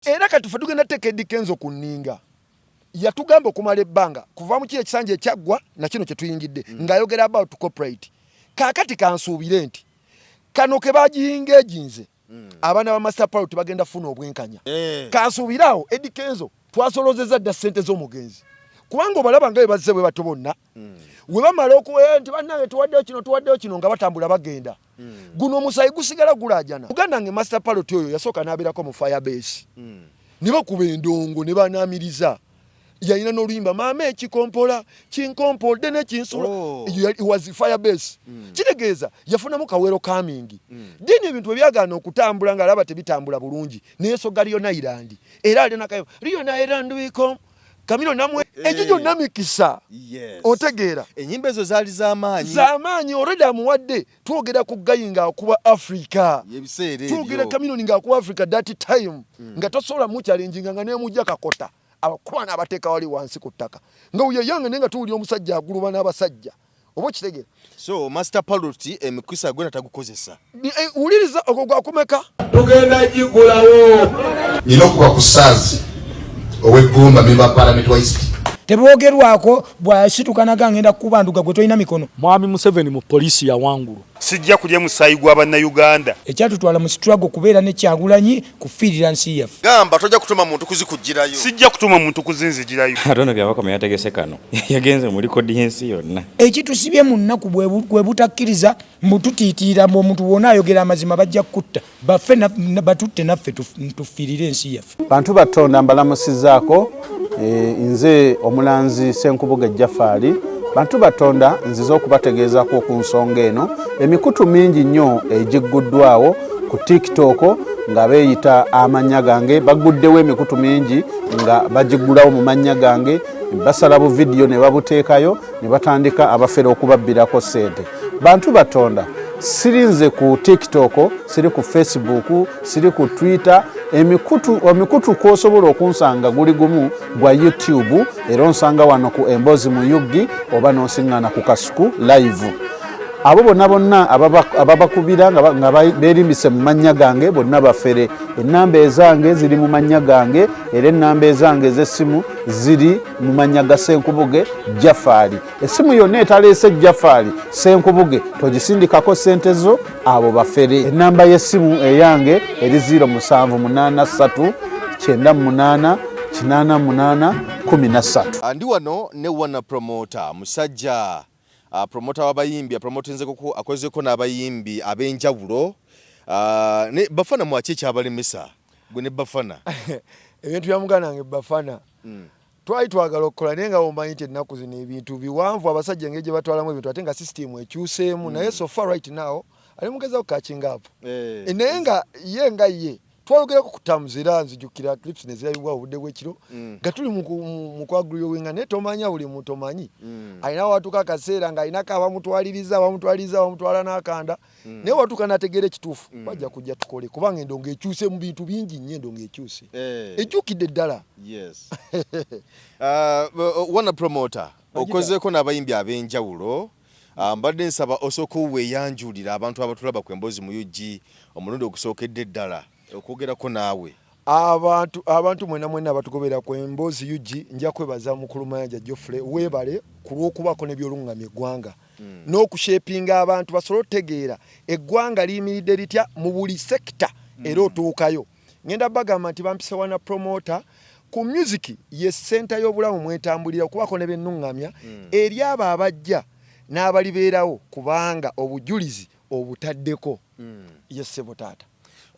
era katufe tugenda teeka Eddie Kenzo ku nninga yatugamba okumala ebbanga kuva mu kile ekisanja ekyaggwa na kino kye tuyingidde ng'ayogera about corporate kaakati kansuubire nti kano ke bagiyinga eginze abaana ba master pilot bagenda funa obwenkanya kansuubiraawo Eddie Kenzo twasolozezza dda ssente z'omugenzi kubanga obalaba nga bazze bwe bato bonna we bamala okuwa nti bannange tuwaddeyo kino nga batambula bagenda guno omusayi gusigala gulaajana uganda nge master pilot oyo yasooka n'abeerako mu firebase ne bakuba endongo ne banaamiriza yalina n'oluyimba maama ekikompola kinkompolde ne kinsula was firebase kitegeeza yafunamu kawero kamingi dini ebintu ebyagaana okutambula nga alaba tebitambula bulungi n'ensogga Riona Island era alina kayo Riona Island wikom Kamino namwe ejijo namikisa otegeera enyimba ezo zaali z'amaanyi already amuwadde twogera ku gayinga kuba Africa twogera Kamino ninga ku Africa that time nga tosobola mu challenge nga ne mujja kakota abakwana abateeka wali wansi ku ttaka nga uye yange nenga tuuli omusajja aguluba n'abasajja obo kitegeera so master pilot emikisa gwena tagukozesa uliriza ogwa kumeka tugenda jigulawo inokuba kusazi owegumba memba parliament wa East tebogerwako bwasitukanaga ngenda kubanduka gwe toyina mikono Mwami Museveni mu polisi ya wangulu sijja kulya musayi gwa bannayuganda ekyatutwala mu struggle kubeera ne Kyagulanyi kufiirira nsi yaffe gamba tojja kutuma muntu kuzikujjirayo sijja kutuma muntu kuzinzijirayo atona byabakoma yategese kano yagenze muri kodi yensi yonna ekitusibye mu nnaku bwe butakkiriza mbututiitira mu omuntu wona ayogera amazima bajja kutta baffe batutte naffe tufiirire ensi yaffe bantu batonda mbalamusizaako nze omulanzi Senkubuge Jafari bantu batonda nziza okubategeezako ku nsonga eno emikutu mingi nnyo egigguddwawo ku TikTok nga beeyita amannya gange baguddewo emikutu mingi nga bagiggulawo mu mannya gange basala bu video ne babuteekayo ne batandika abafere okubabbirako ssente bantu batonda sirinze ku TikTok siri ku Facebook siri ku Twitter emikutu kosobola okunsanga guli gumu gwa YouTube era onsanga wano ku Embozi mu Yugi oba nosiŋŋana ku Kasuku live abo bonna ababakubira nga beerimbise mu mannya gange bonna bafere ennamba ezange ziri mu mannya gange era ennamba ezange ez'essimu ziri mu mannya ga Senkubuge Jafari essimu yonna etaleese Jafari Senkubuge togisindikako ssente zo abo bafere ennamba y'essimu eyange eri 0783 98 88 13 andi wano ne wana promoter musajja promoter w'abayimbi promotinzeko akozeko n'abayimbi ab'enjawulo ne Bafana mwaki kyabalemesa gwe ne Bafana ebintu byamugana nge Bafana twali twagala okukola naye nga omanyi nti ennaku zino ebintu biwanvu abasajja ng'egye batwalamu ebintu ate nga system ekyuseemu naye so far right now ali mugezaako catching up naye nga ye twayogera ku kutamuzira nzijukira clips ne zirabibwa obudde bw'ekiro nga tuli mu kwagulira wenga naye tomanya buli muntu omanyi alina watuuka akaseera ng'alinako abamutwala n'akanda naye watuuka n'ategeera ekituufu bajja kujja tukole kubanga endongo ekyuse mu bintu bingi nnyo endongo ekyuse ejjukidde ddala wana promoter okozeeko n'abayimbi ab'enjawulo mbadde nsaba osooka weeyanjulira abantu abatulaba ku Emboozi mu UG omulundi ogusookedde ddala okwogerako naawe abantu mwena abatugobera ku Emboozi UG nja kwebaza mukulu Mayanja Geoffrey weebale ku lw'okubaako n'ebyolungamya eggwanga n'okushepinga abantu basobole otegeera eggwanga liyimiridde litya mu buli sekita era otuukayo ngenda bagamba nti bampise wana promoter ku music ye senta y'obulamu mwetambulira okubaako ne bennungamya eri abo abajja n'abalibeerawo kubanga obujulizi obutaddeko ye ssebo taata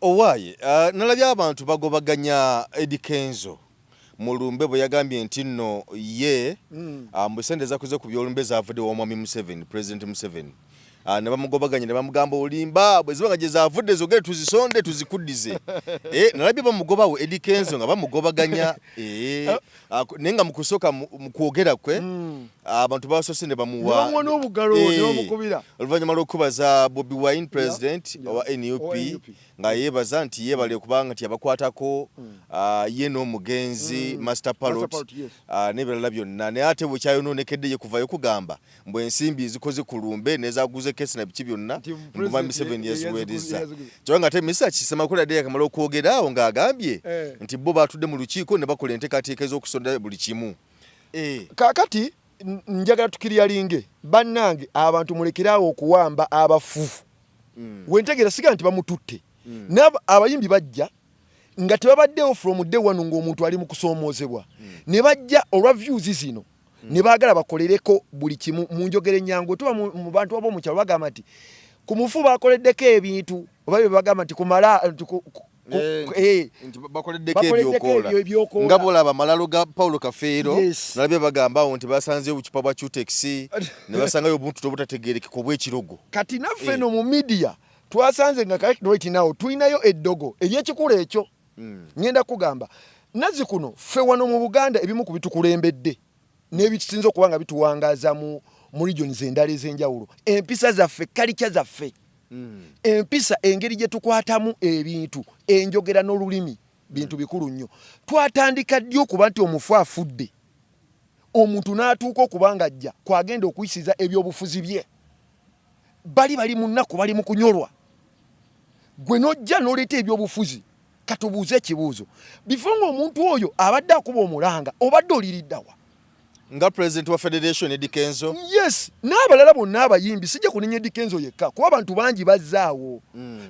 owaaye nalabye abantu bagobaganya Eddie Kenzo mulumbe bwe yagambye nti nno ye mbusente zakuze ku byolumbe zavudde wa Mwami Museveni President Museveni ne bamugobaganya ne bamugamba olimba bwe zibanga gye zavudde zogere tuzisonde tuzikuddize nalabye bamugobawo Eddie Kenzo nga bamugobaganya nenga mukusooka mu kwogera kwe abantu basose ne bamuwa n'obugalo ne bamukubira oluvannyuma lw'okubaza Bobi Wine President owa NUP nga yebaza nti yebale kubanga nti abakwatako ye n'omugenzi Master Parrot n'ebirala byonna naye ate bwe kyayononekedde ye kuvayo kugamba mbu ensimbi zikoze ku lumbe n'ezaguze kesi na biki byonna nguma Museveni yaziweereza kyokka nga ate Mr. Kisemakula dde yakamala okwogera awo ng'agambye nti bo baatudde mu lukiiko ne bakola enteekateeka ez'okusonda buli kimu. Kaakati njagala tukiryalinge bannange abantu mulekerawo okuwamba abafufu wentegera siga nti bamututte abayimbi bajja nga tebabaddewo from day one ng'omuntu ali mu kusoomoozebwa ne bajja olwa views zino ne baagala bakolereko buli kimu mu njogera ennyangu tuba mu bantu ab'omu kyalo bagamba nti ku mufu bakoleddeko ebintu oba bagamba nti kumala bakoleddeko ebyokola nga bolaba malalo ga Paulo Kafeero nalabye bagambawo nti basanzeyo obucupa bwa Cutex ne basangayo obuntu obutategeerekeka obw'ekirogo. Kati naffe no mu media twasanze nga right now tulinayo eddogo ery'ekikula ekyo. Ngenda kugamba nazi kuno ffe wano mu Buganda ebimu ku bitukulembedde n'ebisinza okuba nga bituwangaaza mu regions endala ez'enjawulo empisa zaffe kalicha zaffe empisa engeri gye tukwatamu ebintu enjogera n'olulimi bintu bikulu nnyo. Twatandika ddi okuba nti omufu afudde omuntu n'atuuka okubanga ajja kwagenda okuyisiza ebyobufuzi bye bali mu nnaku bali mu kunyolwa gwe n'ojja n'oleeta ebyobufuzi katubuuze ekibuuzo bifonga omuntu oyo abadde akuba omulanga obadde oliriddawa nga president wa Federation Eddie Kenzo. Yes, n'abalala bonna abayimbi sijja kunenya Eddie Kenzo yekka kuba abantu bangi bazzaawo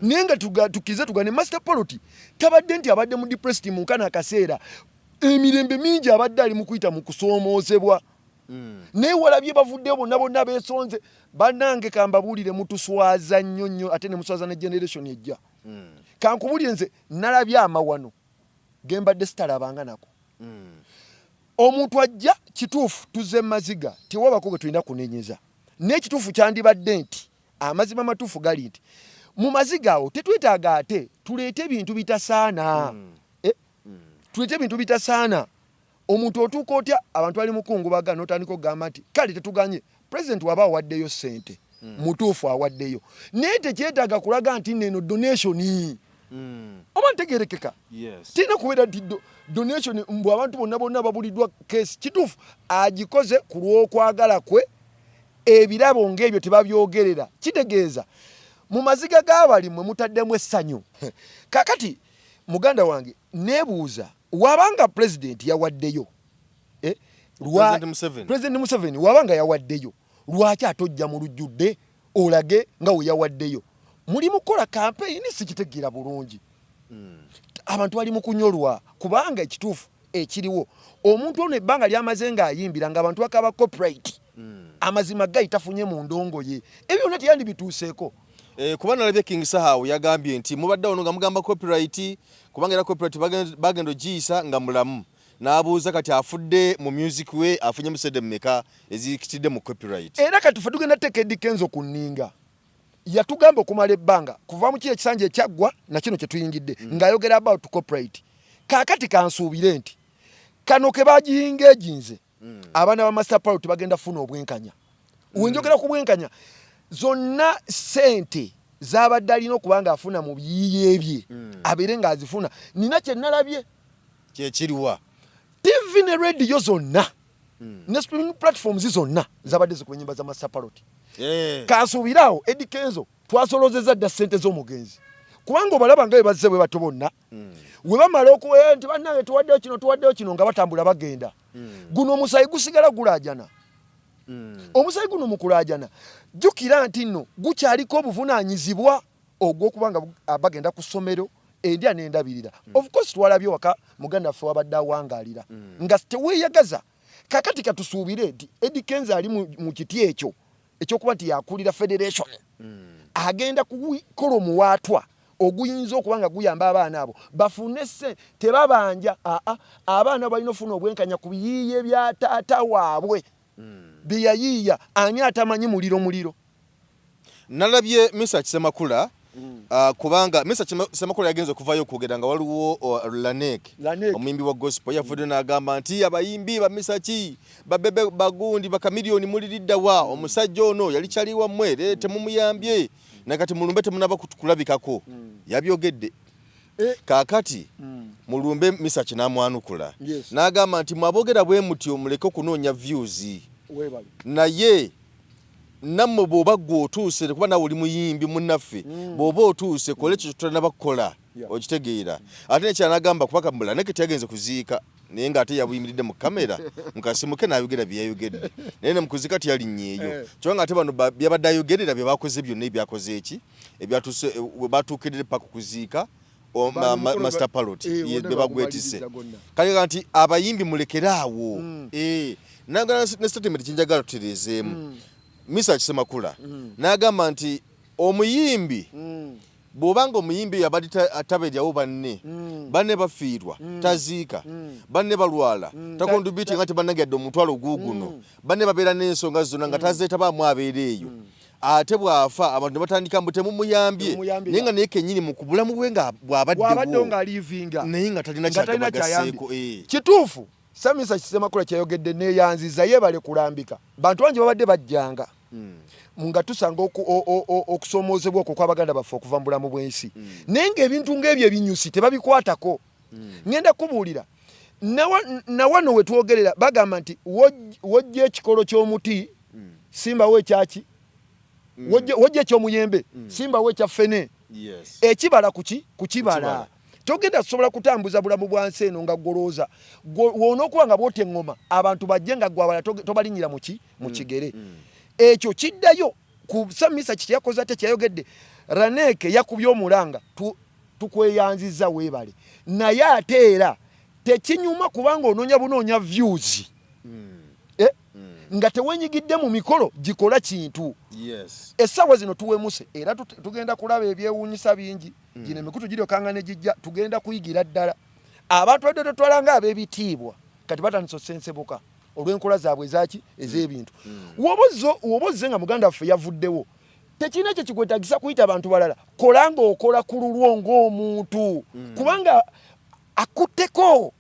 naye nga tukize tugane Master Parrot tabadde nti abadde mu depressed mu nkana akaseera emirembe mingi abadde ali mu kuyita mu kusoomoozebwa naye walabye bavuddeyo bonna beesonze bannange kambabuulire mutuswaza nnyo ate ne muswaza ne generation ejja kankubulire nze nalabye amawano gembadde sitalabanga nako omuntu ajja kituufu tuzze maziga tewabako gwe tulina kunenyeza n'ekituufu kyandibadde nti amazima matuufu gali nti mu maziga awo tetwetaaga ate tuleete ebintu bitasaana tuleete ebintu bitasaana omuntu otuuka otya abantu bali mukungubaga n'otandika okugamba nti kale tetuganye president waba awaddeyo ssente mutuufu awaddeyo naye tekyetaaga kulaga nti neno donation oba ntegerekeka tina kubeera nti donation mbu abantu bonna babuliddwa kesi kituufu agikoze ku lw'okwagala kwe ebirabo ng'ebyo tebabyogerera kitegeeza mu maziga g'abali mwe mutaddemu essanyu kakati muganda wange neebuuza wabanga president yawaddeyo president Museveni wabanga yawaddeyo lwaki atojja mu lujjudde olage nga we yawaddeyo muli mukola campaign sikitegeera bulungi abantu bali mu kunyolwa kubanga ekituufu ekiriwo omuntu ono ebbanga lyamaze ng'ayimbira ng'abantu bakaba copyright amazima gayitafunye mu ndongo ye ebyo byonna teyandi bituuseeko kuba nalabye King Sahau yagambye nti mubadde ono nga mugamba copyright kubanga era copyright bagenda ogiyisa nga mulamu n'abuuza kati afudde mu music we afunye musede mmeka ezikitidde mu copyright era kati ffe tugenda teeka Eddie Kenzo ku nninga yatugamba okumala ebbanga kuva mu kiri ekisanja ekyaggwa na kino kye tuyingidde ng'ayogera about copyright kaakati kansuubire nti kano ke bagiyinga eginze abaana ba Master Parrot bagenda funa obwenkanya wenjogera ku bwenkanya zonna sente z'abadde alina okuba ng'afuna mu biyiiye bye abeere ng'azifuna nina kye nalabye kyekiriwa TV ne radio zonna ne streaming platforms zonna zabadde zikuba ennyimba za Master Parrot kansuubiraawo Eddie Kenzo twasolozeza dda ssente z'omugenzi kubanga obalaba nga bazze bwe bato bonna we bamala okuwa nti bannange tuwaddeyo kino nga batambula bagenda guno omusayi gusigala gulaajana omusayi guno mukulaajana jjukira nti nno gukyaliko obuvunaanyizibwa ogw'okubanga bagenda ku ssomero endya n'endabirira of course twalabye waka muganda waffe wabadde awangaalira nga teweeyagaza kakati katusuubire nti Eddie Kenzo ali mu kiti ekyo ekyokuba nti yakulira Federation agenda kukola omuwaatwa oguyinza okuba nga guyamba abaana abo bafune se tebabanja abaana balina ofuna obwenkanya ku biyiiye bya taata waabwe bye yayiiya ani atamanyi muliro nalabye Mr. Kisemakula kubanga Mr. Semakola yagenze kuvayo okugera nga waliwo Lanek omuyimbi wa gospel yafudde n'agamba nti abayimbi ba Misachi babebe bagundi bakamiliyoni muliridda wa omusajja ono yali kyali wammwe leete mumuyambye nakati mulumbe temunaba kulabikako yabyogedde kakati mulumbe Misachi namwanukula n'agamba nti mwabogera bwe muti omuleke okunoonya views naye namwe bwoba gwotuuse kuba nawe oli muyimbi munnaffe bwoba otuuse kola ekyo tutana bakola okitegeera ate nekyanagamba kubaka mbula neketi yagenze kuziika naye ng'ate yabuyimiridde mu kamera mukasimuke n'ayogera byeyayogedde naye nemukuziika tiyalinnyeeyo kyonga ate bano byabadde ayogerera bye bakoze byonna ebyakoze eki ebyatuuse batuukirire paka kuziika Master Parrot be bagwetise kale nti abayimbi mulekeraawo nagala ne statement kinjagala tutereezeemu Mr. Semakula n'agamba nti omuyimbi bw'obanga omuyimbi yabadde atabeeryawo banne bafiirwa taziika banne balwala takondubiti nga tebannagedde omutwalo guguno banne babeera n'ensonga zonna nga tazeetabaamu abeera eyo ate bwafa abantu ne batandika mbu temumuyambye naye nga naye kennyini mu kubulamu bwe nga bw'abaddewo naye nga talina kyagaseeko kituufu Samisa Semakula kyayogedde neeyanziza yeebale kulambika bantu bangi babadde bajjanga nga tusanga okusomoozebwa okwo kw'abaganda baffe okuva mu bulamu bw'ensi naye ng'ebintu ng'ebyo ebinyusi tebabikwatako ngenda kubuulira na wano we twogerera bagamba nti wojja ekikolo ky'omuti simbawo ekyaki wojja eky'omuyembe simbawo ekyaffene ekibala kukibala togenda tusobola kutambuza bulamu bwansi eno nga golooza wonookuba nga bwota eŋŋoma abantu bajje nga gwabala tobalinyira mu kigere ekyo kiddayo ku Samisa kyeyakoze ate kyayogedde Raneke yakubye omulanga tukweyanziza weebale naye ate era tekinyuma kubanga onoonya bunoonya views nga tewenyigidde mu mikolo gikola kintu essaawa zino tuwemuse era tugenda kulaba ebyewuunyisa bingi gino emikutu giri okanga ne gijja tugenda kuyigira ddala abantu badde tutwalanga ab'ebitiibwa kati batandise osensebuka olw'enkola zaabwe ezaki ez'ebintu woba ozze nga muganda waffe yavuddewo tekirina ekyo kikwetagisa kuyita abantu balala kolanga okola ku lulwo ng'omuntu kubanga akutteko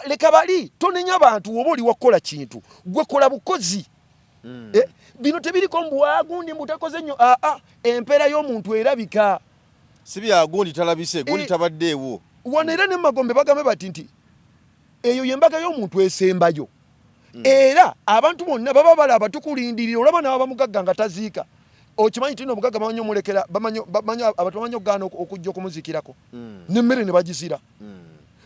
leka bali tonenya abantu woba oli wakola kintu gwe kola bukozi bino tebiriko mbuwagundi mbutakoze nnyo empeera y'omuntu erabika si byagundi talabise gundi tabaddeewo wano era ne Magombe bagambe bati nti eyo yembaga y'omuntu esembayo era abantu bonna baba balaba tukulindirira olaba n'abamugagga nga taziika okimanyi tino omugagga bamanyi omulekera abantu bamanyi okugaana okujja okumuzikirako n'emmere ne bagizira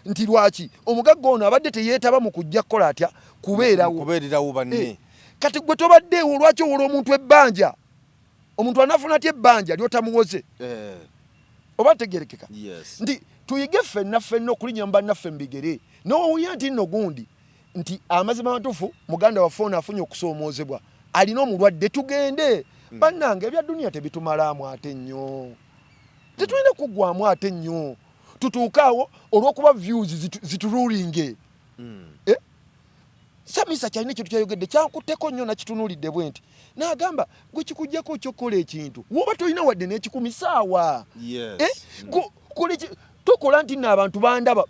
nti lwaki omugagga ono abadde teyeetaba mu kujja kukola atya kubeererawo banne kati gwe tobaddeewo lwaki owola omuntu ebbanja omuntu anafuna atya ebbanja lyotamuwoze oba tegerekeka nti tuyige ffenna okulinya mu bannaffe mu bigere nowuya nti nno gundi nti amazima matuufu muganda waffe ono afunye okusoomoozebwa alina omulwadde tugende bannange ebya duniya tebitumalamu ate nnyo tetulina kuggwamu ate nnyo tutuukaawo olw'okuba views zitululinge Samisa kyalina ekintu kyayogedde kyankutteko nnyo nakitunuulidde bwe nti n'agamba gwe kikugjako kyokkola ekintu woba tolina wadde n'ekikumisaawa tokola nti nno abantu bandaba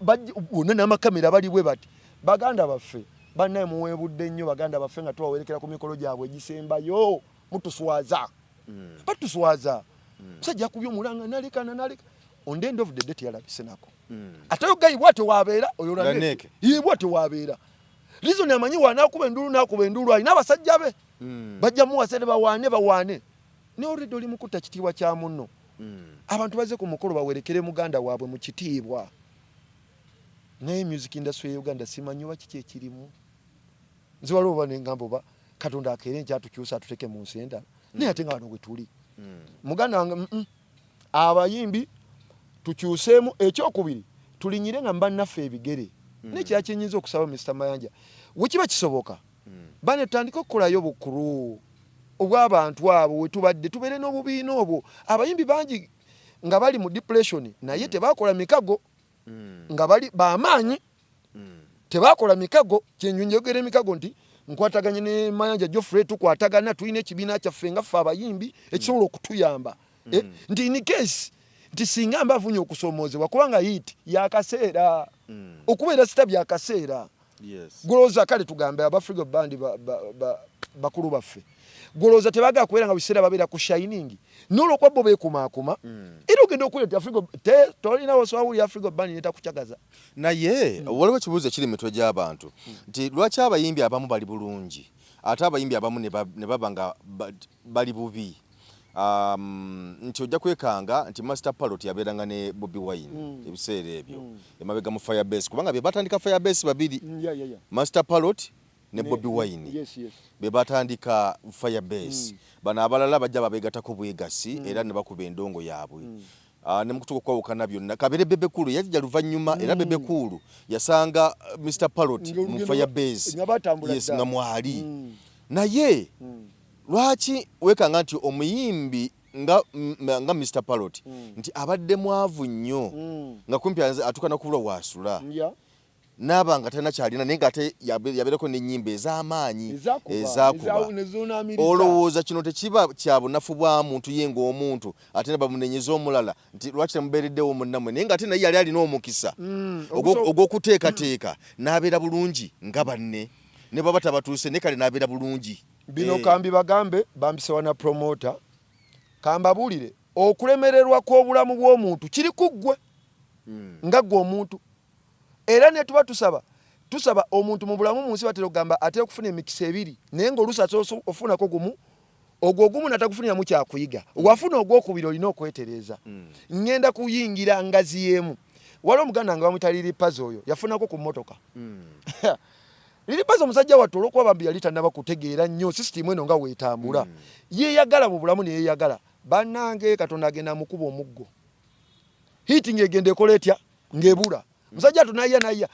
bonna n'amakamera bali bwe bati baganda baffe bannaye muweebudde nnyo baganda baffe nga tubawerekera ku mikolo gyabwe egisembayo mutuswaza batuswaza musajja akubye omulanga naleka on the end of the day teyalabise nako ate ogayi bwate wabeera oyo Raneke bwate wabeera reason amanyi nakuba endulu alina abasajja be bajja muwasere bawaane ne already oli mukutta kitiibwa kya munno abantu baze ku mukolo bawerekere muganda waabwe mu kitiibwa naye music industry ya Uganda simanyi wa kiki ekirimu nze waliwo banengamba oba Katonda akeere nkyatukyusa atuteke mu nsi endala naye ate nga wano we tuli muganda wange abayimbi tukyuseemu ekyokubiri tulinyire nga mbannaffe ebigere nekira kyenyinza okusaba Mr. Mayanja wekiba kisoboka bane tutandika okukolayo bukulu obw'abantu abo wetubadde tubeere n'obubiina obwo abayimbi bangi nga bali mu depression naye tebakola mikago nga bali bamaanyi tebakola mikago kyenjogera emikago nti nkwataganye ne Mayanja Geoffrey tukwatagana tulina ekibiina kyaffe nga ffe abayimbi ekisobola okutuyamba nti in case nti singa mbafunye okusomoozebwa kubanga hit yakaseera okubeera sitabu yakaseera golooza kale tugambe abafrigo bandi bakulu baffe golooza tebagaa kubeera nga biseera babeera ku shining n'olwokwa bo beekumaakuma era ogenda okulya nti afrigo tolina waswawuli afrigo bandi netakucagaza naye waliwo ekibuuzo ekiri mitwe gy'abantu nti lwaki abayimbi abamu bali bulungi ate abayimbi abamu ne baba nga bali bubi nti ojja kwekanga nti Master Parrot yabeeranga ne Bobi Wine ebiseera ebyo emabega mu Firebase kubanga be batandika Firebase babiri Master Parrot ne Bobi Wine be batandika Firebase bana abalala bajja babegatako bwegasi era ne bakuba endongo yaabwe ne mukutuko kwawukana byonna kabere Bebe Cool yajja luvannyuma era Bebe Cool yasanga Mr Parrot mu Firebase yes nga mwali naye lwaki wekanga nti omuyimbi nga Mr Parrot nti abadde mwavu nnyo nga kumpi atukana kubula wasula nabanga tena kyalina naye ngate yabereko n'ennyimba ez'amaanyi ezakuba olowooza kino tekiba kya bunafu bwa muntu ye ng'omuntu ate ne bamunenyeza omulala nti lwaki temubeereddewo munnamwe naye ngate naye yali alina omukisa ogw'okuteekateeka n'abeera bulungi nga banne ne baba tabatuuse ne kale n'abeera bulungi bino kambi bagambe bambise wana promoter kambabulire okulemererwa kw'obulamu bw'omuntu kiri kuggwe nga gwe omuntu era ne tuba tusaba omuntu mu bulamu munsi batera okugamba ate okufuna emikisa ebiri naye ng'olusa ofunako gumu ogwo ogumu natakufunira mu kyakuyiga wafuna ogwokubiri olina okwetereeza ngenda kuyingira ngazi y'emu waliwo omuganda nga bamwita Lilipazo oyo yafunako ku mmotoka Lilipazo omusajja wattu olw'okuba bambi yali tannaba kutegeera nnyo sisitimu eno nga weetambula yeeyagala mu bulamu ne yeeyagala bannange Katonda agenda mukuba omuggo hiti ng'egenda ekola etya ng'ebula musajja tunaya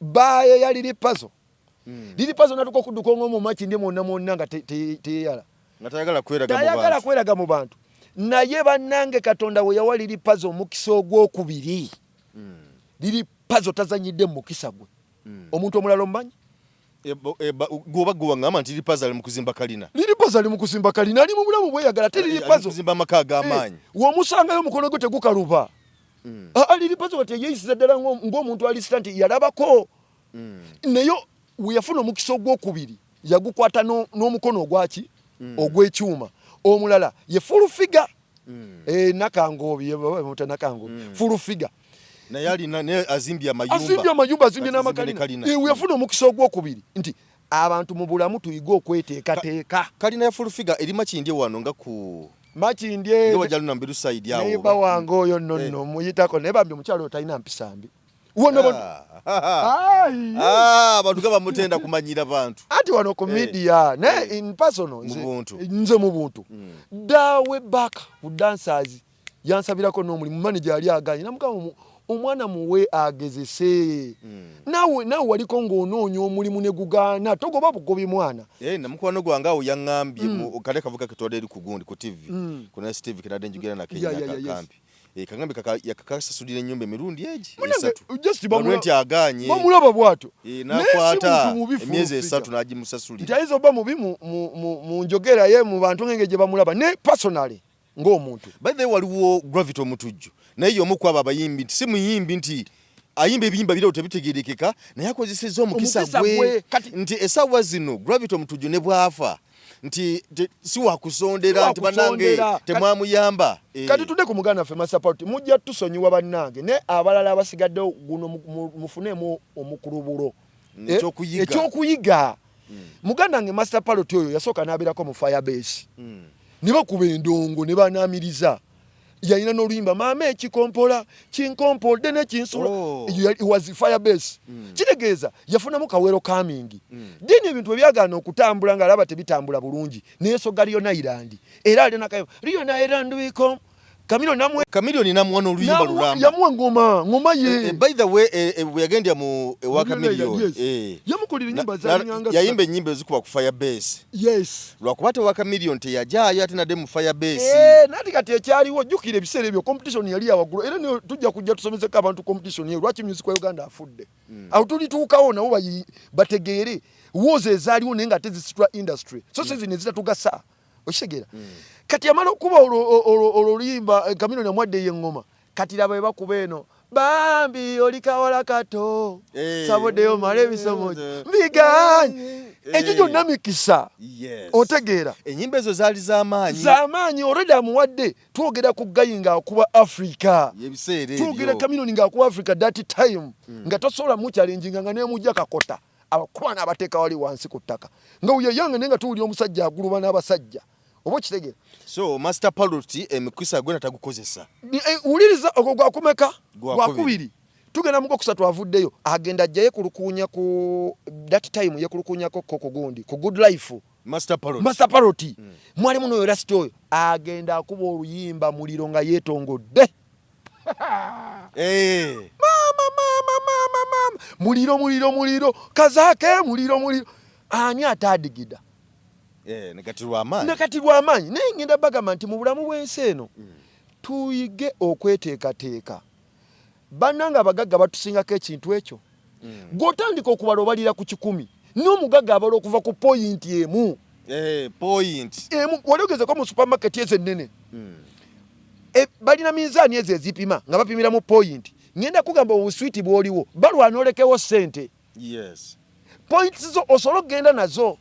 baye ya Lilipazo natuko kuduka ngomu machi ndi mwonna nga teyala tayagala kweraga mu bantu naye bannange Katonda we yawa Lilipazo omukisa ogwokubiri Lilipazo tazanyidde mu mukisa gwe omuntu omulala omumanyi gwoba ngamba nti Lilipazo ali mu kuzimba kalina ali mu bulamu bweyagala te Lilipazo kuzimba amaka ag'amaanyi womusangayo omukono gwe tegukaluba Lilipazo kati yeeyisiza ddala ng'omuntu alisita nti yalabako naye weyafuna omukisa ogwokubiri yagukwata n'omukono ogwaki ogw'ekyuma omulala ye fulufiga nakangobi fulufiga naye alina ne azimbye amayumba azimbye n'amakalina weyafuna omukisa ogwokubiri nti abantu mu bulamu tuyiga okweteekateeka kalina ya fulufiga eri Makindye wano nga ku Makindye wajaluna mbiru side yawo neba wange oyo nonno muyitako naye bambi omukyalo otalina mpisa mbi abantu gaba mutenda kumanyira bantu ati wano ku media ne in personal nze mu buntu dawe back ku dancers yansabirako n'omulimu manager ali aganye namugamba omwana muwe agezese nawe waliko ng'onoonya omulimu ne gugaana togoba bugobi mwana namukwano gwange awo yaŋŋambye mu kale kavuga ketwadde eri ku gundi ku TV kuna Steve kinadde njigera na Kenya kampi kaŋŋambye yakakasasulira ennyumba emirundi egi esatu aganye bamulaba bwatyo nakwata emyezi 3 n'agimusasulira nti ayinza oba mubi mu njogera ye mu bantu ngenge gye bamulaba ne personally ng'omuntu by the way waliwo Gravity Omutujju naye y'omu ku abo abayimbi nti si muyimbi nti ayimba ebiyimba birawo tebitegerekeka naye akozesezza omukisa gwe nti essaawa zino Gravity Omutujju ne bwafa nti si wakusondera nti bannange temwamuyamba kati tudde ku muganda ffe Master Parrot mujja tusonyiwa bannange ne abalala abasigaddewo guno mufunemu omukulubulo ekyokuyiga muganda nge Master Parrot oyo yasooka n'abeerako mu Firebase ne bakuba endongo ne banaamiriza yalina n'oluyimba maama ekikompola kinkompolde ne kinsula was Firebase kitegeeza yafunamu kawero kamingi dini ebintu ebyagaana okutambula ng'alaba tebitambula bulungi neyesoga Riona Island era alina kayo Riona Island wiko Chameleone namuwa n'oluyimba lulamba yamuwa ngoma ye by the way yagendya mu ewa Chameleone yamukolera ennyimba zalinyanga yayimba ennyimba ezikuba ku Firebase lwakuba tewa Chameleone teyajaayo ate nadde mu Firebase nati kati ekyaliwo jjukira ebiseera ebyo competition yali yawaggulu era tujja kujja tusomeseko abantu competition ye lwaki music wa Uganda afudde awo tulituukawo nabo bategeere wooza ezaaliwo naye nga tezisitula industry so zino ezitatuugasa okitegeera kati amala okuba oluyimba Kamino namwadde yengoma kati laba ebakuba eno bambi oli kawala kato saboddeyo mala ebisomo mbiganye ekyo gyonna mikisa otegeera ennyimba ezo zaali z'amaanyi already amuwadde twogera ku gayi ng'akuba Africa twogera Kamino ng'akuba Africa that time nga tosobola muchallenginga nga nemujja kakota abakwana abateeka wali wansi ku ttaka nga uye yange nenga tuwuli omusajja aguluba n'abasajja oba okitegeera so Master Parrot emikisa gwena tagukozesa uliriza ogwo gwakumeka gwakubiri tugenda muko kusatu avuddeyo agenda ajjaye kulukunya ku that time yekulukunya ko gundi ku Good Life Master Parrot mwali muno last oyo agenda akuba oluyimba muliro nga yetongodde mama muliro kazake muliro ani atadigida nekati lw'amaanyi naye ngenda bagamba nti mu bulamu bw'ensi eno tuyige okweteekateeka bannanga abagagga batusingako ekintu ekyo gw'otandika okubala obalira ku 10 n'omugagga abala okuva ku point emu wali ogezeko mu supermarket ezo ennene balina minzaani ezo ezipima nga bapimira mu point ngenda kugamba obuswiti bw'oliwo balwana olekewo ssente points zo osobola okgenda nazo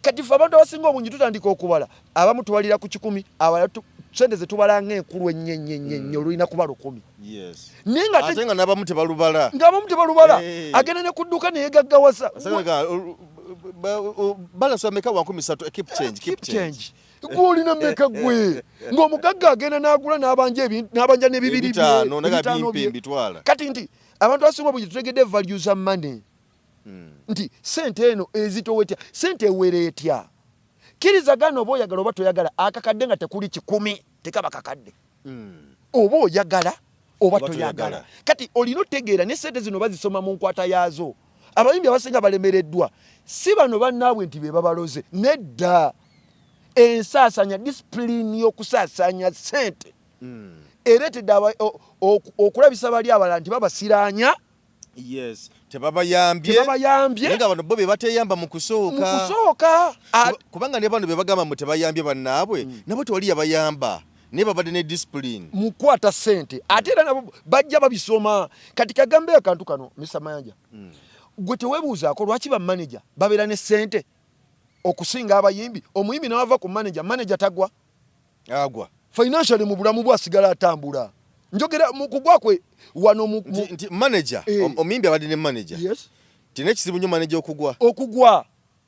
kati ffe abantu abasinga obungi tutandika okubala abamu tubalira ku 10 abalala sente ze tubala ng'enkulu ennyo olulina kuba 10 ate nga n'abamu tebalubala agenda ne ku dduuka neyegaggawasa balasa meka wa 13 keep change gwolina meka gwe ng'omugagga agenda n'agula n'abanja n'ebibiri bitwala kati nti abantu abasinga obungi tutegedde values za money nti sente eno ezitowetya sente ewere etya kiriza gano oba oyagala oba toyagala akakadde nga tekuli 10 tekaba kakadde oba oyagala oba toyagala kati olina otegeera ne sente zino bazisoma mu nkwata yaazo abayimbi abasinga balemereddwa si bano bannaabwe nti be babaloze nedda ensaasanya discipline y'okusaasanya sente ereetedde okulabisa bali abalala nti babasiraanya tebabayambye nga bano bo be bateyamba mu kusooka kubanga ne bano be bagamba mu tebayambye bannaabwe nabo tewali yabayamba naye babadde ne discipline mukwata sente ate era nabo bajja babisoma kati kagambe akantu kano Mr. Mayanja gwe teweebuuzaako lwaki ba manager babeera ne sente okusinga abayimbi omuyimbi nawava ku manager tagwa agwa financially mu bulamu bwasigala atambula njogera mukugwakwe wano nti manager omuyimbi abadde ne manager tina ekizibu nnyo manager okugwa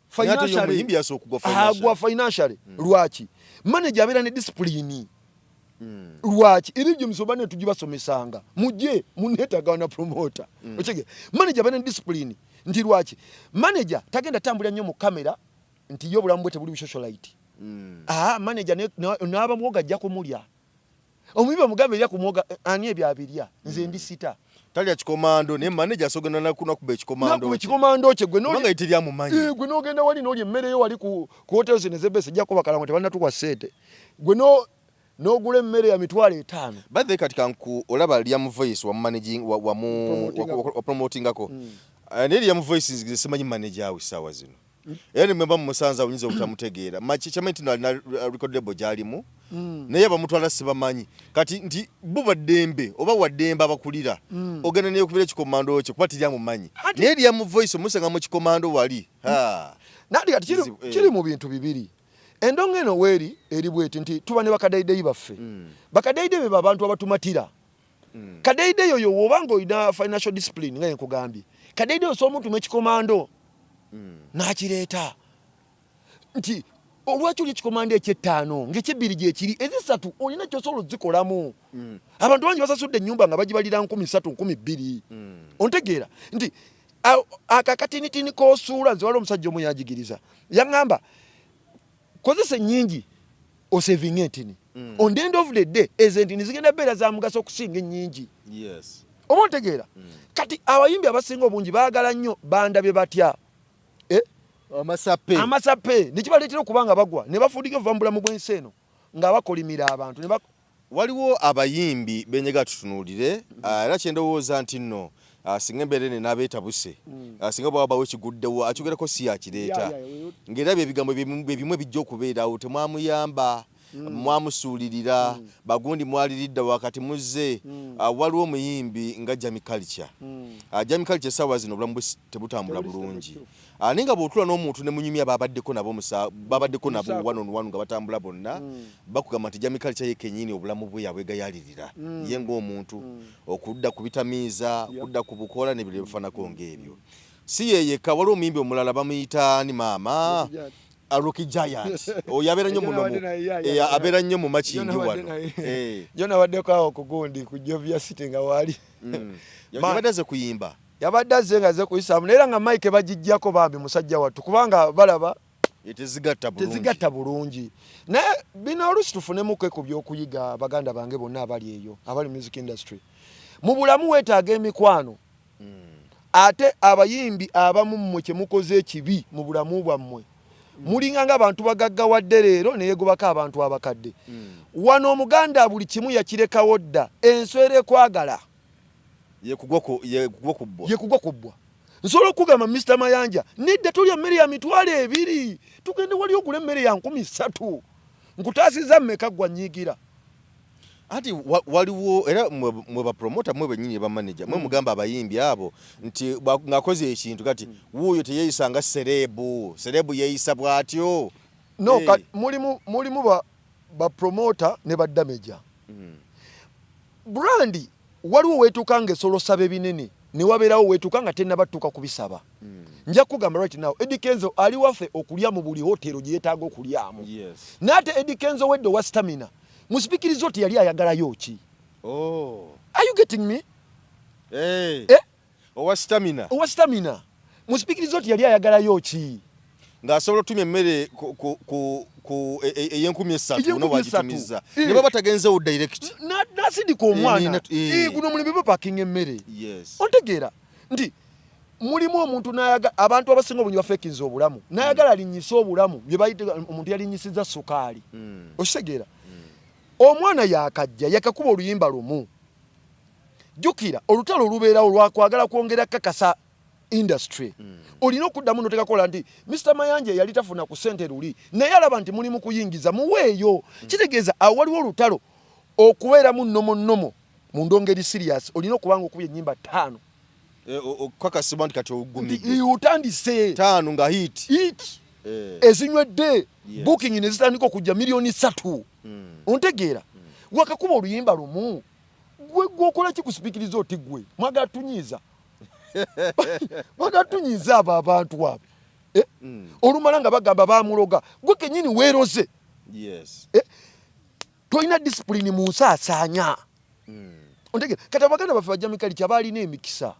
financially agwa financially lwaki manager abeera ne discipline lwaki ebyo musoba ne tugibasomesanga mujje munetaga na promoter okege manager abeera ne discipline nti lwaki manager tagenda tambula nnyo mu kamera nti yo bulamu bwe tebuli socialite manager n'aba mwoga ajja kumulya omuyimbi omugambe erya kumwoga ani ebyabirya nze ndi sita talya kikomando naye manager asogenda nakuba ekikomando kye gwenanga etirya mumanyi gwe n'ogenda wali n'oli emmere yo wali ku hotels nezebese ejja kubakala ngo tebanatuwa sente gwe n'ogula emmere ya 5,000 badde kati kanku olaba Liam Voice wa managing wa promotingako naye Liam Voice simanyi manager awe sawa zino yani memba musanza unyinza okutamutegeera machichament na recordable gyalimu naye abamutwala sibamanyi kati nti buba dembe oba wademba abakulira ogenda naye kubira kikomando kye kubatirya mumanyi naye Liam Voice omusanga mu kikomando wali nandi kati kiri mu bintu bibiri endongo eno weeri eri bweti nti tuba ne bakadaideyi baffe bakadaideyi be abantu abatumatira kadaideyi yo wobanga oyina financial discipline nga nkugambye kadaideyi so omuntu mu kikomando nakireeta nti olwaki oli ekikomando eky'ettaano ng'eky'ebbiri gyekiri ezisatu olina kyosobola ozikolamu abantu bangi basasudde ennyumba nga bagibalira 13,000 12,000 ontegeera nti akakatinitini k'osuula nze waliwo omusajja omu yagigiriza yaŋŋamba kozesa ennyingi osevinga entini on the end of the day ezo entini zigenda beera za mugaso okusinga ennyingi oba ontegeera kati abayimbi abasinga obungi baagala nnyo bandabye batya amasape nekibaleetera okubanga bagwa ne bafuudika ova mu bulamu bw'ensi eno nga bakolimira abantu waliwo abayimbi benyega tutunuulire era kyendowooza nti nno singa embeera n'abeetabuse singa bwaba wekiguddewo akyugerako si yakireeta ng'era byebigambo byebimu bijja okubeerawo temwamuyamba mwamusuulirira bagundi mwaliridda wakati muzze waliwo omuyimbi nga Jamie Culture Jamie Culture essaawa zino obulamu bwe tebutambula bulungi naye nga bw'otula n'omuntu ne munyumya babaddeko nabo one on one nga batambula bonna bakugamba nti Jamie Culture ye kennyini obulamu bwe yabwegayalirira ye ng'omuntu okudda ku bitamiiza okudda ku bukoola n'ebirala bifaanako ng'ebyo si yeyeka waliwo omuyimbi omulala bamuyita ni maama Rocky Giant yabeera nnyo muno abeera nnyo mu makingi wano yo nabaddeko awo ku gundi ku Jovia City nga waali yabadde aze kuyimba yabadde azze nga aze kuyisaamu naye nga Mike bagijjako bambi musajja wattu kubanga balaba tezigatta bulungi naye bino olusi tufunemu ku by'okuyiga baganda bange bonna abali eyo abali music industry mu bulamu weetaaga emikwano ate abayimbi abamu mmwe kye mukoze ekibi mu bulamu bwammwe mulinga ng'abantu bagaggawadde leero neyeegobako abantu abakadde wano omuganda buli kimu yakirekawo dda enswera ekwagala yekugwa ku bbwa nsobola okugamba Mr. Mayanja nedda tolya mmere ya mitwalo 2 tugende wali ogula emmere ya 13 nkutaasiza mmeka gwa nnyigira ati waliwo era mwe bapromota mwe bennyini bamanager mwe mugamba abayimbi abo nti ngakoze ekintu kati wuuyo teyeyisanga serebu yeyisa bwatyo no mulimu bapromota ne baddamager brandi waliwo weetuuka ng'esolosa binene ne wabeerawo weetuuka nga tennabatuuka kubisaba nja kugamba right now Eddie Kenzo ali waffe okulya mu buli hotero gye yeetaaga okulyamu n'ate Eddie Kenzo wedde wa stamina musipikirizo oti yali ayagalayo ki are you getting me owa stamina musipikirizo oti yali ayagalayo ki ng'asobola otumya emmere ku ey'Enkumi 3 wagitumiza ne baba tagenzewo direct nasindika omwana guno mulimu bepakinga emmere ontegeera nti mulimu omuntu abantu abasinga obungi bafekinza obulamu nayagala alinyisa obulamu bye bayita omuntu yalinyisiza sukaali okitegeera omwana yakajja yakakuba oluyimba lumu jukira olutalo olubeerawo lwakwagala kwongera kakasa industry olina okuddamu notekakola nti Mr. Mayanja yali tafuna ku ssente luli naye alaba nti mulimu kuyingiza muweeyo kitegeeza awaliwo olutalo okubeeramu nnomo mu ndongeri serious olina okubanga okubya ennyimba 5 okukakasibwa nti kati ogumidde utandise 5 nga hit ezinywedde booking ne zitandika okujja miliyoni 3 ontegeera wakakuba oluyimba lumu gwe ki kusipikiriza oti gwe mwagatunyiza abo abantu abo olumala nga bagamba bamuloga gwe kenyini weeroze tolina disipulini mu nsaasaanya ontegeera kati abaganda baffe bajja mikali kyabaalina emikisa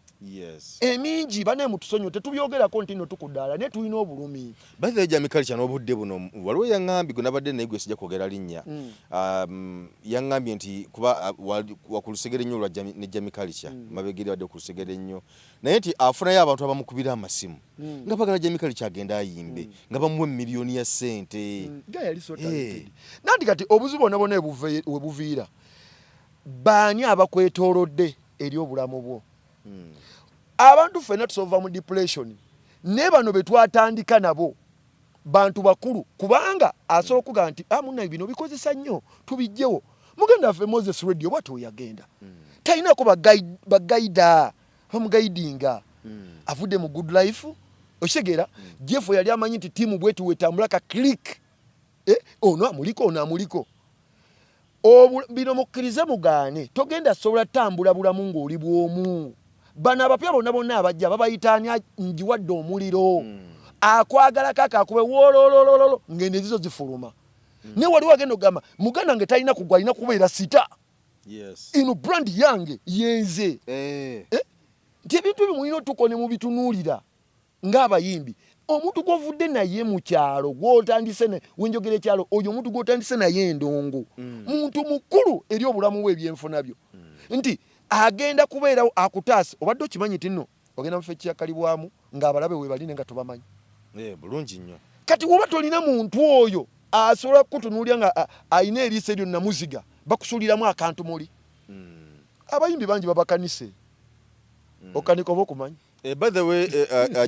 emingi bane mutusonyo tetubyogerako nti no tukuddaala naye tulina obulumi bathe Jamie Culture n'obudde buno waliwo yaŋŋambye gwe nabadde naye gwe sijja kwogera linnya yaŋŋambye nti kuba wakulusegere nnyo olwa ne Jamie Culture mabegere wadde okulusegere nnyo naye nti afunayo abantu abamukubira amasimu nga bagala Jamie Culture agenda ayimbe nga bamuwa miliyoni ya ssente nandi kati obuzibu bonna bonna we buviira baani abakwetoolodde eri obulamu bwo abantu ffenna tusova mu depression ne bano betwatandika nabo bantu bakulu kubanga asobola okugamba nti munnaye bino bikozesa nnyo tubijjewo muganda waffe Moses Radio bwatyo yagenda talinako bagaida bamugaidinga avudde mu good life okitegeera Jeff yali amanyi nti tiimu bwetu wetambula ka click ono amuliko bino mukkirize mugaane togenda sobola tambula bulamu ng'oli bwomu bano abapya bonna abajja babayitaani njiwadde omuliro akwagala kaka akube wololololo ngende zizo zifuluma ne waliwo agenda okugamba muganda nge talina kugwa alina kubeera sita ino brand yange yenze nti ebintu bimulina otukone mu bitunuulira ng'abayimbi omuntu gw'ovudde naye mu kyalo gw'otandise wenjogera ekyalo oyo omuntu gw'otandise naye endongo muntu mukulu eri obulamu bwe ebyenfuna byo nti agenda kubeerawo akutaasa obadde okimanyi nti nno ogenda mu ffe kyakalibwamu ng'abalabe we baline nga tobamanyi bulungi nnyo kati woba tolina muntu oyo asobola kutunuulya nga alina eriisa eryo namuziga bakusuuliramu akantu muli abayimbi bangi babakanise Okanika oba okumanyi. By the way,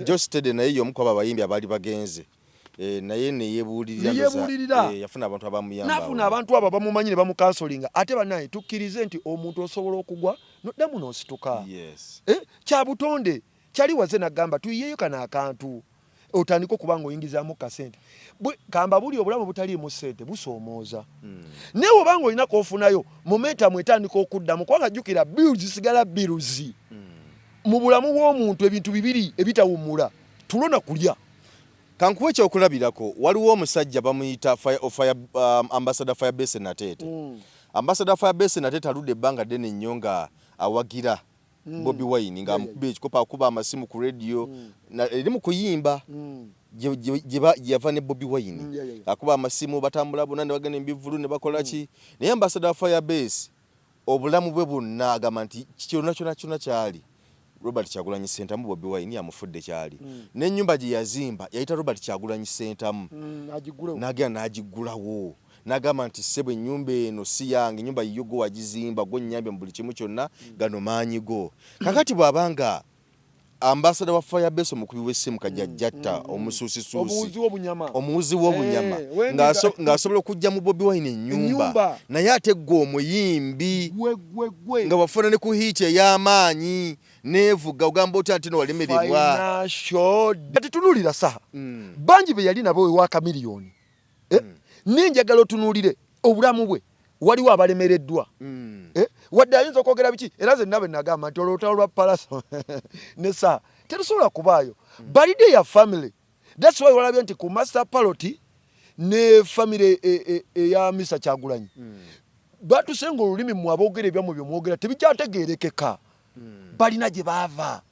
just today naye yomu kwa abayimbi abali bagenze. Naye ne yebuulirira yafuna abantu abamuyamba. Nafuna abantu abo bamumanyi ne bamukansolinga. Ate banaye tukkirize nti omuntu osobola okugwa noddamu n'osituka. Yes. Kya butonde kyali waze nagamba tuyiyeyo kana akantu. Otandika okuba ng'oyingizaamu kasente. Kamba buli obulamu butaliimu ssente busoomooza. Naye obanga olina k'ofunayo momentamu etandika okuddamu kubanga jjukira bills zisigala bills. Mu bulamu bw'omuntu ebintu bibiri ebitawummula tulona kulya. Kankuwe ekyokulabirako waliwo omusajja bamuyita Ambassador Firebase Natete. Ambassador Firebase Natete aludde ebbanga ddene nnyo nga awagira Bobi Wine nga amukubye ekikopo akuba amasimu ku radio eri mu kuyimba yava ne Bobi Wine akuba amasimu batambula bonna ne bagenda embivulu ne bakola ki naye Ambassador Firebase obulamu bwe bwonna agamba nti kyonna kyali Robert Kyagulanyi Ssentamu Bobi Wine yamufudde kyali n'ennyumba gye yazimba yayita Robert Kyagulanyi Ssentamu n'agigulawo n'agamba nti ssebo ennyumba eno si yange ennyumba yiyo gwe wagizimba gwe nnyambye mu buli kimu kyonna gano maanyi go kakati bw'abanga Ambassador wa Firebase omukubi w'essimu kajjajjatta omusuusisuusi omuwuzi w'obunyama ng'asobola okujja mu Bobi Wine ennyumba naye ate gwe omuyimbi nga wafuna ne ku hiiti ey'amaanyi neevuga ogamba oti ate nowalemererwa kati tunuulira saha bangi be yali nabo ewaaka miliyoni ninjagala otunuulire obulamu bwe waliwo abalemereddwa wadde ayinza okwogera biki era ze nabe nagamba nti olwotalo lwa palaso ne saa terusobola kubaayo balide ya family that's why walabye nti ku master party ne family eya Mr. Kyagulanyi batusenga olulimi mu aboogera ebyamu byomwogera tebikyategeerekeka balina gye baava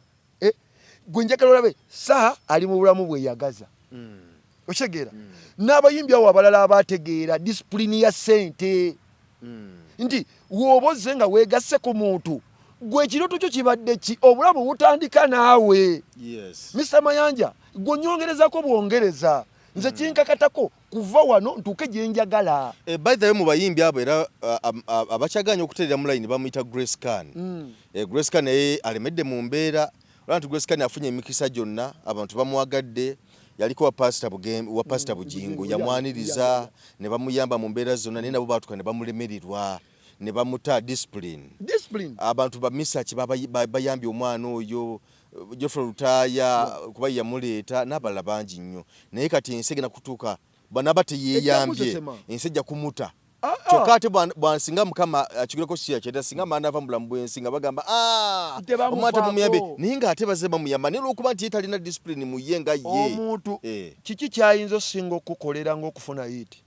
gwe njagala olabe saa ali mu bulamu bweyagaza okitegera n'abayimbi awo abalala abategeera disipulini ya ssente nti w'oboze nga weegasse ku muntu gwe ekirooto kyo kibadde ki obulamu butandika naawe Mr. Mayanja gwe nyongerezako bwongereza nze kinkakatako kuva wano ntuuke gye njagala. By the way mu bayimbi abo era abakyaganya okuteerera mu layini bamuyita Grace Khan. Grace Khan alemedde mu mbeera olwa nti Grace Khan afunye emikisa gyonna abantu bamuwagadde yaliko wa pastor Bujingo yamwaniriza ne bamuyamba mu mbeera zonna naye nabo baatuka ne bamulemererwa ne bamuta discipline abantu ba misaki bayambye omwana oyo Geoffrey Lutaya kuba yamuleeta n'abalala bangi nnyo naye kati ensi egenda kutuuka banaba teyeyambye ensi ejja kumuta kyokka ate bwansinga mukama akiguleko siya kyeta singa maana ava mu bulamu bw'ensi nga bagamba omwana temumuyambe naye ng'ate baze bamuyamba naye olw'okuba nti ye talina discipline mu ye nga ye omuntu kiki kyayinza osinga okukolera ng'okufuna yiti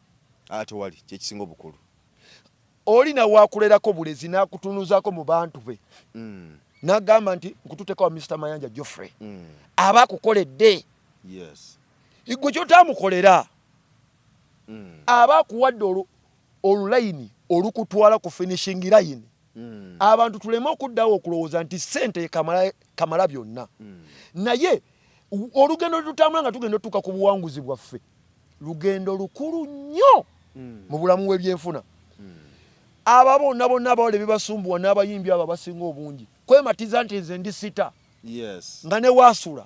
ate wali kyekisinga obukulu olina waakulerako bulezi n'akutunuzaako mu bantu be n'agamba nti nkututeko wa Mr. Mayanja Geoffrey aba akukoledde gwe kyotaamukolera aba akuwadde olulayini olukutwala ku finishing line abantu tuleme okuddawo okulowooza nti ssente kamala byonna naye olugendo lutambula nga tugenda otuuka ku buwanguzi bwaffe lugendo lukulu nnyo mu bulamu bw'ebyenfuna aba bonna abawole bibasumbuwa n'abayimbi abo abasinga obungi kwematiza nti nze ndi sita nga ne waasula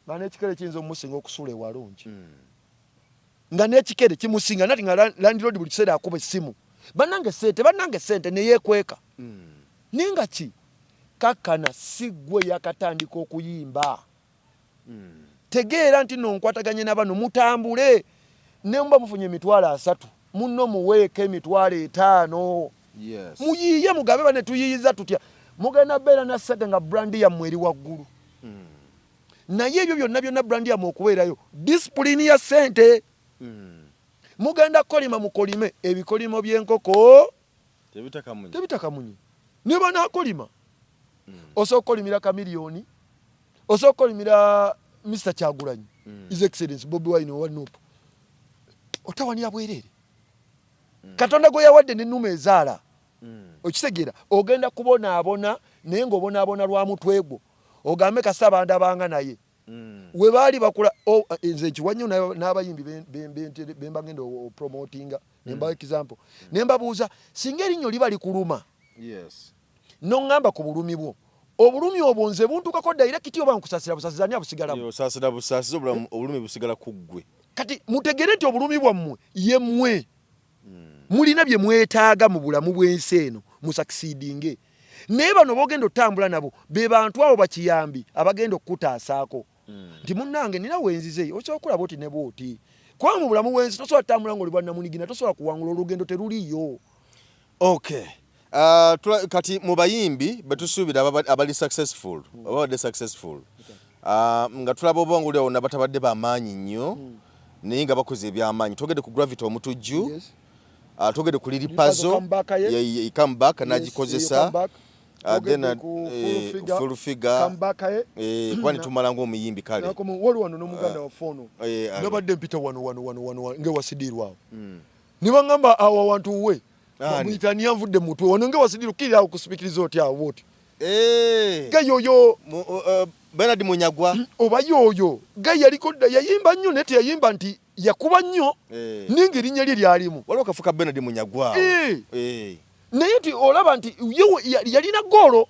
nga n'ekikere kiyinza omusinga okusula ewalungi nga n'ekikere kimusinga nati nga landiroodi buli kiseera akuba essimu bannange sente neyeekweka naye nga ki kakkana si ggwe yakatandika okuyimba tegeera nti nno nkwataganye n'abano mutambule ne muba mufunye emitwalo 3 munno muweeko emitwalo 5 muyiiye mugabe bane tuyiyiza tutya mugenda beera na ssente nga brandi yammwe eri waggulu naye ebyo byonna brandi yammwe okubeerayo disipulini ya ssente mugenda kolima mukolime ebikolimo by'enkoko tebitakamunye ne banaakolima osobola okukolimira kamiliyoni osobola okukolimira Mr. Kyagulanyi His Excellency Bobi Wine owa Nuupu otawanira bwereere Katonda gwe yawadde n'ennuma ezaala okitegeera ogenda kubonaabona naye ng'obonaabona lwa mutwe gwo ogambe kasabanda banga naye we baali bakula nze nkiwannyo n'abayimbi bemba ngenda opromotinga nembawa example nembabuuza singa erinnyo liba likuluma nongamba ku bulumi bwo obulumi obwo nze buntukako direct oba nkusasira busasira ani abusigalamu yo sasira busasiza obulumi busigala kuggwe kati mutegere nti obulumi bwammwe ye mmwe mulina bye mwetaaga mu bulamu bw'ensi eno musucceedinge naye bano bogenda otambula nabo be bantu abo bakiyambi abagenda okutaasaako nti munnange nina wenzize osobola okulaba oti ne bwoti kuba mu bulamu bw'ensi tosobola tambula ng'oli bwannamunigina tosobola kuwangula olugendo teruliyo. Okay. Kati mu bayimbi betusuubira abali successful ababadde successful nga tulaba obwanguli awo nabatabadde bamaanyi nnyo naye nga bakoze ebyamaanyi twogedde ku Gravity omutujju twogedde ku Lily Puzzle comeback nagikozesa then full figure kwani tumala ng'omuyimbi kale wali wano n'omuganda wafono nabadde mpita wano ngewasidirwawo nibangamba awo awantu we bamuyitani yanvudde mutwe wano ngewasidirwa kirira awo kusipikiriza oti awo boti gayoyo Bernard Munyagwa oba yoyo yaliko yayimba nnyo naye teyayimba nti yakuba nnyo ninga erinnya lye lyalimu waliwo kafuka Bernard Munyagwa naye nti olaba nti yalina golo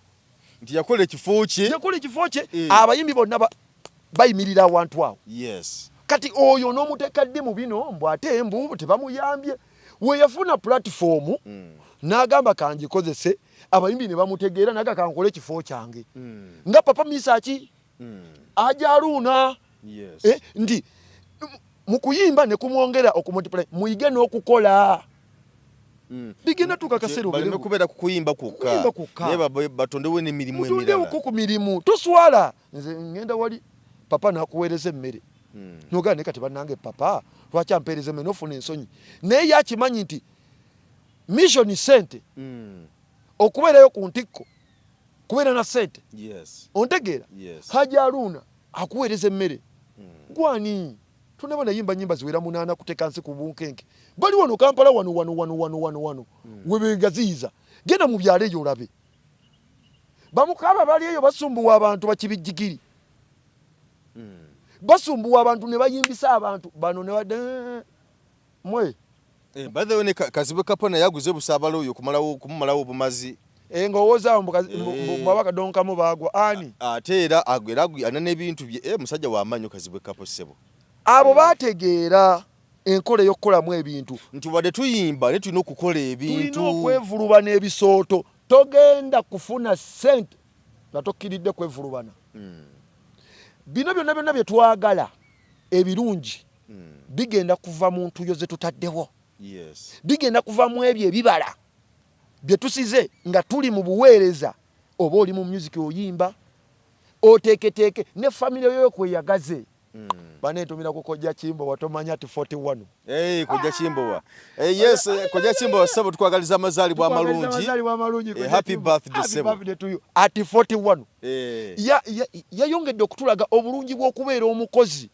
nti yakola ekifo kye abayimbi bonna bayimirira awantu awo kati oyo n'omuteekadde mu bino mbw ate embu tebamuyambye we yafuna platform n'agamba kangikozese abayimbi ne bamutegeera naga kankole ekifo kyange nga papa Misaki ajaluuna nti mu kuyimba ne kumwongera okumultiply muyige n'okukola bigenda tukakasero baleme kubeera kukuyimba kukka naye batondewo n'emirimu emirala ku mirimu toswala nze ngenda wali papa nakuweereza emmere nogaa ne kati bannange papa lwaki ampeereza emmere nofuna ensonyi naye yakimanyi nti mission sente okubeerayo ku ntikko kubeera na sente ontegeera hajaluuna akuweereza emmere gwani tunaba nayimba nyimba ziwera 8 kuteka nsi ku bunkenke bali wano Kampala wano webegaziiza genda mu byalo eyo olabe bamukaba bali eyo basumbuwa abantu bakibijjigiri basumbuwa abantu ne bayimbisa abantu bano ne wadde mwe by the way ne Kazibwe Kapona yaguze busabalo oyo kumalawo obumazi ngowooza mbabaka donkamu bagwa ani ate era agwera anana ebintu bye musajja w'amanyo Kazibwe Kapo ssebo abo bategeera enkola ey'okukolamu ebintu nti wadde tuyimba ne tulina okukola ebintu tulina okwevulubana n'ebisooto togenda kufuna sente nga tokkiridde kwevulubana bino byonna bye twagala ebirungi bigenda kuva mu ntuyo ze tutaddewo bigenda kuva mu ebyo ebibala bye tusize nga tuli mu buweereza oba oli mu music oyimba oteeketeeke ne family yoyo kweyagaze banetumira ku Kojja Kimbo watomanya ati 41 Kojja Kimbo yes Kojja Kimbo sabo tukwagaliza amazaalibwa amalungi happy birthday to you ati 41 yayongedde okutulaga obulungi bw'okubeera omukozi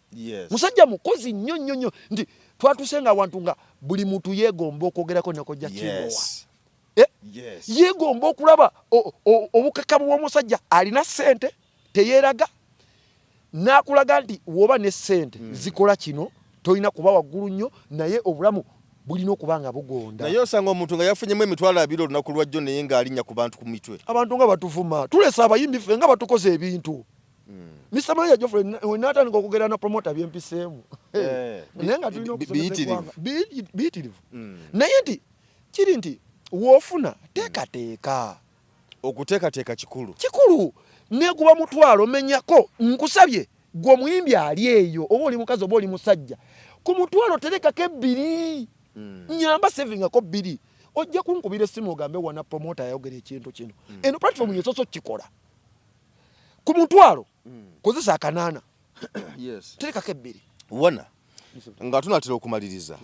musajja mukozi nnyo ndi twatusenga abantu nga buli muntu yeegomba okwogerako ne Kojja Kimbo yeegomba okulaba obukakamu bw'omusajja alina ssente teyeeraga nakulaga nti woba ne ssente zikola kino tolina kuba waggulu nnyo naye obulamu bulina okuba nga bugonda naye osanga omuntu nga yafunyemu emitwalo 2 olunaku lwajjo naye ng'alinnya ku bantu ku mitwe abantu nga batuvuma tulesa abayimbi ffe nga batukoze ebintu Mr. Maya Geoffrey wenatandika okugera na promoter byempiseemu naye nga tulina okubiyitirivu naye nti kiri nti woofuna teekateeka okuteekateeka kikulu neguba mutwalo menyako nkusabye gwe omuyimbi ali eyo oba oli mukazi oba oli musajja ku mutwalo terekako 2 nyamba savingako 2 ojja kunkubira essimu ogambe wana promoter ayogera ekintu kino eno platform yesoso kikola ku mutwalo kozesa akanana terekako 2 wana nga tunatera okumaliriza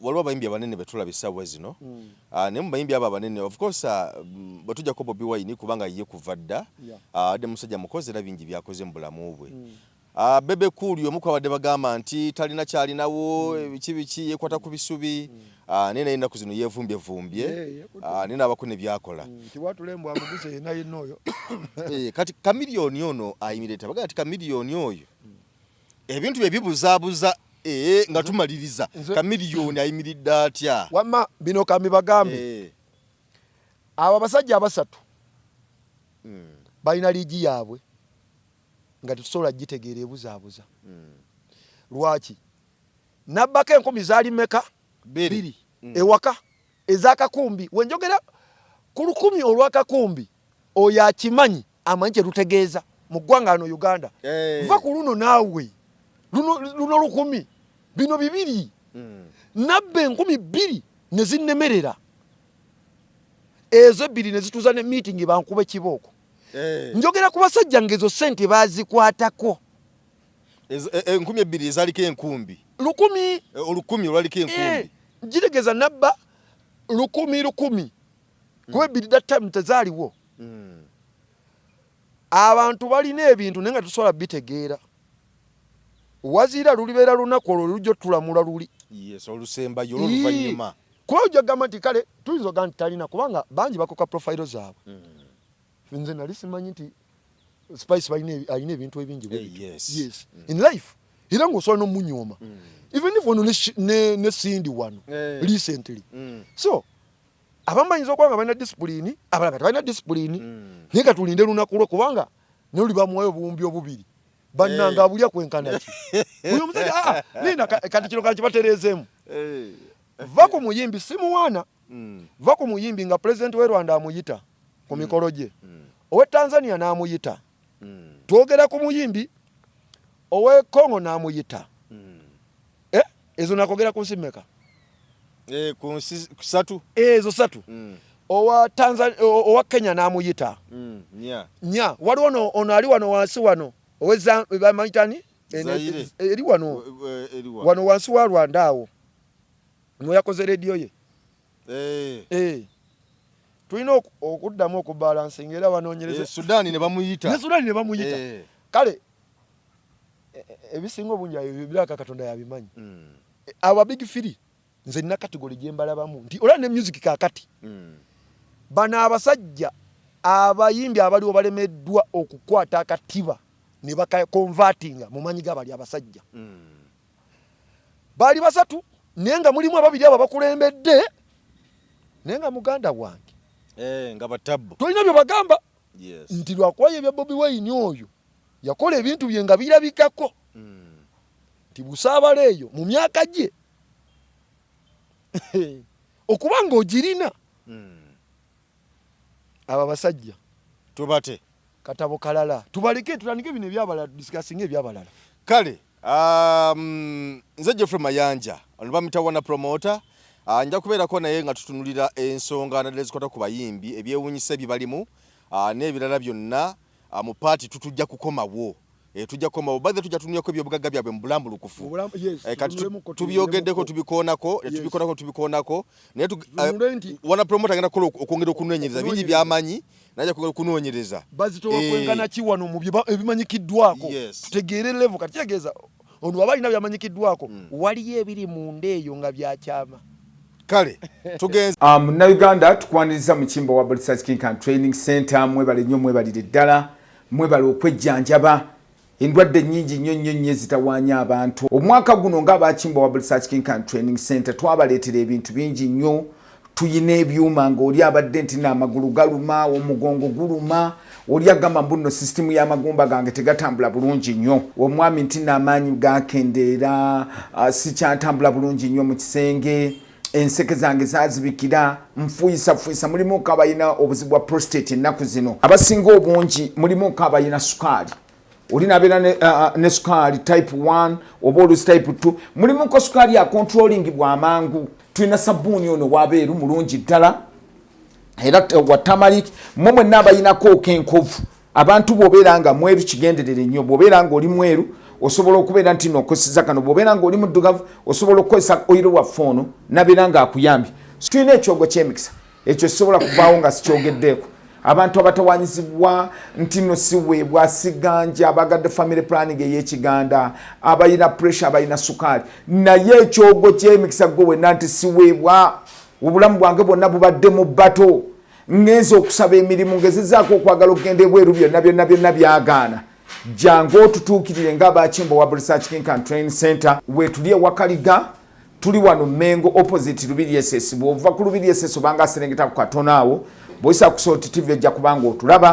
waliwo abayimbi abanene betulabisa bwe zino ne mu bayimbi abo abanene of course batujjako Bobi Wine kubanga ye kuva dda ade musajja mukozi era bingi byakoze mu bulamu bwe Bebe Cool omu kwabadde bagamba nti talina kyalinawo biki yekwata ku bisubi nena ennaku zino yevumbye nena abakune byakola tiwatulembwa amuguze naye noyo kati Chameleone ono ayimireta bagamba ati Chameleone oyo ebintu bye bibuzaabuza nga tumaliriza Chameleone ayimiridde atya wamma bino kambi bagambe abo abasajja abasatu balina liigi yaabwe nga tetusobola gitegeera ebuzaabuza. Lwaki nabbako 10 zaali meka 2 ewaka ezakakumbi wenjogera ku 10 olwakakumbi oyo akimanyi amanyi kye lutegeeza mu ggwanga ano Uganda. Va ku luno naawe luno 10 bino 2 nabbe 2 ne zinnemerera ezo 2 ne zituza ne meeting bankube kibooko. Njogera ku basajja ngezo sente bazikwatako 2,000 ezaliko enkumbi 10 olwaliko enkumbi gitegeza nabba 10 kuba 2 that time tezaaliwo. Abantu balina ebintu naye nga tusobola bitegeera. Wazira lulibeera lunaku olwo lujjo tulamula luli. Yes, olusembayo oluvanyuma. Kuba ojja gamba nti kale tuyinza ogamba nti talina kubanga bangi bakoka profile zaabwe. Nze nali simanyi nti Spice alina ebintu ebingi. Yes. In life era ng'osobola n'omunyooma. Even if ono ne Cindy wano recently. So abamu bayinza okuba nga balina discipline, abalala tebalina discipline. Naye ka tulinde lunaku lwe kubanga ne luli bamuwayo obuwumbi obubiri. Bannanga abulya kwenkana ki. Uyo musajja nina kati kino kakibatereezeemu. Va ku muyimbi simuwaana. Va ku muyimbi nga president w'e Rwanda amuyita ku mikolo gye. Owe Tanzania n'amuyita. Twogera ku muyimbi owe Congo n'amuyita. Ezo nakogera ku nsi mmeka? Ku nsi 3. Ezo 3. Owa Tanzania owa Kenya n'amuyita. Nya waliwo ono ali wano wansi wano oweza bamayitani eri wano wansi wa Rwanda awo mwe yakoze radio ye. Tulina okuddamu okubalansinga era banoonyereza. Sudan ne bamuyita. Kale ebisinga obungi ebiraka Katonda yabimanyi. Aba big three nze nina category gye mbalabamu nti ola ne music kakati. Bana abasajja abayimbi abaliwo balemeddwa okukwata akatiba ne bakakonvertinga mu manyi g'abali abasajja. Bali 3 naye nga mulimu 2 abo bakulembedde naye nga muganda wange. Nga batabbo. Tolina bye bagamba. Nti lwakuwayo ebya Bobi Wine oyo yakola ebintu bye nga birabikako. Nti busaabala eyo mu myaka gye okuba ng'ogirina. Aba basajja tubate katabo kalala tubaleke tutandike bino ebyabalala discussing ebyabalala. Kale nze Geoffrey Mayanja oluba mitawana promoter nja kubeerako naye nga tutunulira ensonga nadde zikwata ku bayimbi ebyewuunyisa bibalimu n'ebirala byonna mu paati tutujja kukomawo. Tujja kukomawo badde tujja tunulyako ebyobugagga byabwe mu bulambulukufu. Kati tubyogeddeko tubikoonako naye wana promoter agenda kukola okwongera okunoonyereza bingi byamanyi najja kwongera okunoonyereza. Bazitowa kwenkana ki wano mu ebimanyikiddwako tutegeere level kati tegeeza ono waba alina byamanyikiddwako waliyo ebiri munda eyo nga byakyama. Kale tugenze Munnayuganda tukwaniriza mu kimbo wa Research King and Training Center mwebale nnyo mwebalire ddala mwebale okwejjanjaba endwadde nnyingi nnyo zitawaanya abantu. Omwaka guno ng'abakimbo wa Research King and Training Center twabaleetera ebintu bingi nnyo. Tuyina ebyuma ng'oli abadde nti n'amagulu galuma omugongo guluma oli agamba mbuno system y'amagumba gange tegatambula bulungi nnyo omwami nti n'amaanyi gakendeera sikyantambula bulungi nnyo mu kisenge enseke zange zazibikira nfuyisa mulimu kabayina obuzibu bwa prostate ennaku zino abasinga obungi mulimu kabayina sukaali olina abeera ne sukaali type 1 oba olusi type 2 mulimu ko sukaali ya controlling bwa mangu. Tulina sabbuuni ono wabeeru mulungi ddala era wa tamalik mmwe n'abayinako kenkovu abantu bw'obeera nga mweru kigenderere nnyo bw'obeera nga oli mweru osobola okubeera nti n'okoseza kano bw'obeera nga oli muddugavu osobola okukozesa oyiro wa foono nabeera nga akuyambye. Tulina ekyogo ky'emikisa ekyo kisobola kuvaawo nga sikyogeddeeko. Abantu abatawanyizibwa nti no siweebwa siganja abagadde family planning ey'ekiganda abayina pressure abayina sukaali naye ekyogo ky'emikisa gwe wenna nti siweebwa obulamu bwange bwonna bubadde mu bbato ngenza okusaba emirimu ngezezaako okwagala okugenda ebweru byonna byagaana. Jangu otutuukirire ng'abakimbo wa Research King and Training Center weetuli ewakaliga tuli wano Mengo opposite Lubiri SS bw'ova ku Lubiri SS obanga aserengeta ku katono awo boyisa ku Salt TV ejja kubanga otulaba